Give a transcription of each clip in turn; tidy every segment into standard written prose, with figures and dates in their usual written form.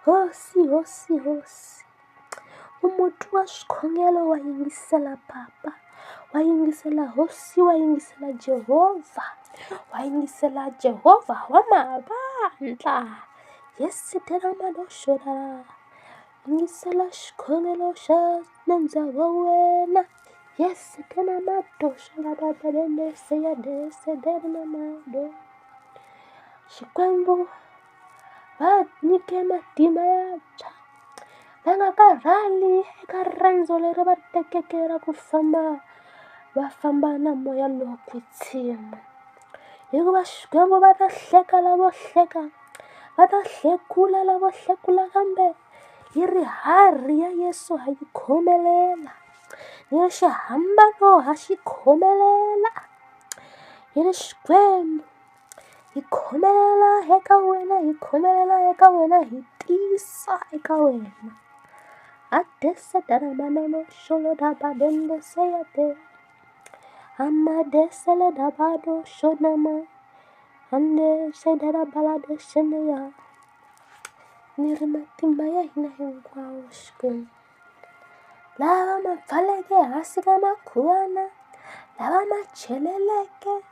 Hosi, hosi, hosi. Umuti wa swikhongelo wa yingisela Papa, wa yingisela hosi, wa yingisela Jehovha, wa yingisela Jehovha wa mavandla. Yesterday namadoshoda, yingisela xikhongelo xa nandza wa wena. Yesterday namadoshoda badende seya dese dere namado. Xikwembu va nyike matimba yantshwa, va nga karhali eka rendzo leri va tekeke ra ku famba va famba na moya lowo kwetsima. Hikuva Xikwembu va ta hleka lavo hleka, va ta hlekula lavo hlekula, kambe hi rihari ya Yesu ha yi khomelela, hi xihambano ha xi khomelela. Hi ri Xikwembu hi khomelela eka wena, hi khomelela eka wena, hi tiyisa eka wena. Adese dara manano sholo daba dende seyate, amadese le dabado shonama, ande se dara balade sheneya. Ni ri matimba ya hina hinkwawo Xikwembu, lava ma pfaleke hansi ka makhuwana, lava ma cheleleke,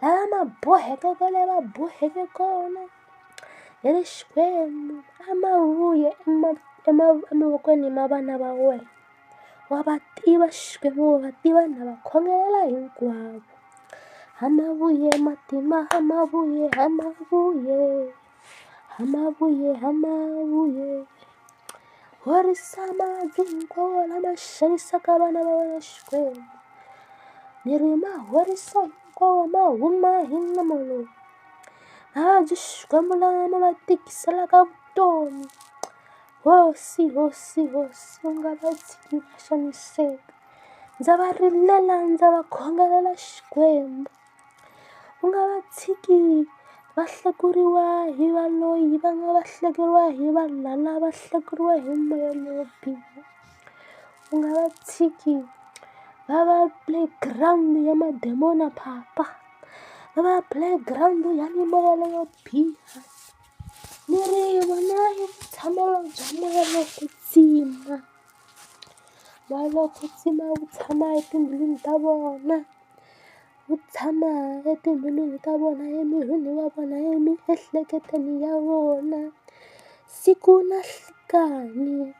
lava ma boheke kwale va boheke kona. Hi ri Xikwembu a ma vuye emavokweni ma vana va wena, wa va tiva Xikwembu, wa va tiva na va khongelela hinkwavo. A ma vuye matimba, a ma vuye, a ma vuye, a ma vuye, a ma vuye. Horisa mabyi hinkwawo lama xanisaka vana va wena Xikwembu, ni ri ma horisa hinkwawo, ma huma hi nomo lowu. Mavabyi Xikwembu lama ma va tikiselaka vutomi, hosi, hosi, hosi, u nga va tshiki va xaniseka. Ndza va rilela, ndza va khongelela Xikwembu, u nga va tshiki va hlekuriwa hi valoyi, va nga va hlekuriwa hi valala, va hlekuriwa hi moya lowo biha. U nga va tshiki va va playground ya mademona Papa, va va playground ya mimoya leyo biha. Ni ri vona i vutshamelo bya moya lowo kwetsima, moya lowo kwetsima wu tshama etimbilwini ta vona, wu tshama etimbilwini ta vona, emirini wa vona, emiehleketweni ya vona, siku na nhlikani,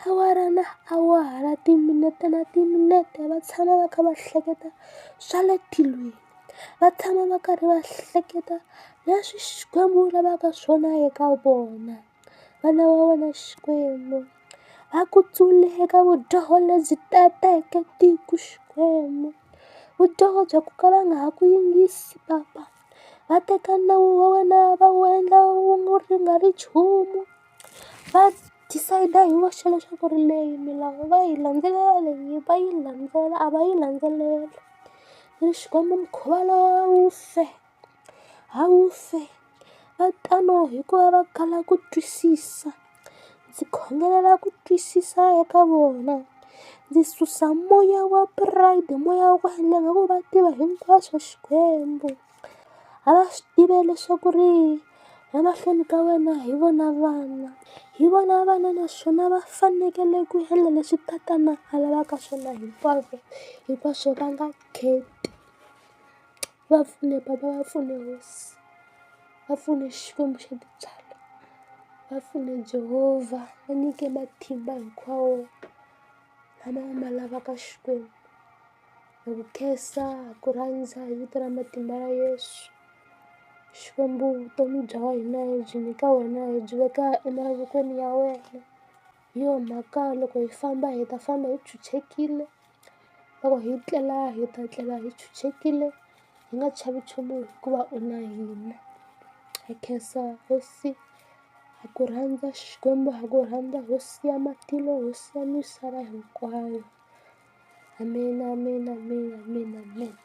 awara na awara, timinete na timinete, va tshama va kha va hleketa swa le tilweni, va tshama va karhi va hleketa leswi Xikwembu wu lavaka swona eka vona. Vana va wena Xikwembu va kutsule eka vudyoho lebyi tateke tiko Xikwembu, vudyoho bya ku ka va nga ha ku yingisi Papa. Va teka nawu wa wena va wu endla wu nga ri nchumu, va decide hi voxe leswaku ri leyi milawu va yi landzelela, leyi va yi landzela a va yi landzeleli. Ni ri Xikwembu mukhuva lowu a wu fe, a wu fe. Va tano hikuva va kala ku twisisa. Ndzi khongelela ku twisisa eka vona, ndzi susa moya wa pride, moya wa ku endla nga ku va tiva hinkwaswo Xikwembu. A va swi tive leswaku ri emahlweni ka wena hi vona vana, hi vona vana, naswona va fanekele ku endla leswi tatana a lavaka swona hinkwaswo va nga kheti. Va pfune Baba, va pfune hosi, va pfune Xikwembu xa tintswalo, va pfune Jehovha, va nyike matimba hinkwawo lama ma lavaka Xikwembu. Hi ku khensa, hi ku rhandza hi vito ra matimba ya Yesu. Xikwembu vutomi bya hina hi byi nyika wena, hi byi veka emavokweni ya wena. Hi yo mhaka loko hi famba hi ta famba hi chuchekile, loko hi tlela hi ta tlela hi chuchekile, hi nga chavi nchumu hikuva u na hina. Ha khensa hosi, ha ku rhandza Xikwembu, ha ku rhandza hosi ya matilo, hosi ya misava hinkwayo. Amen, amen, amen, amen, amen.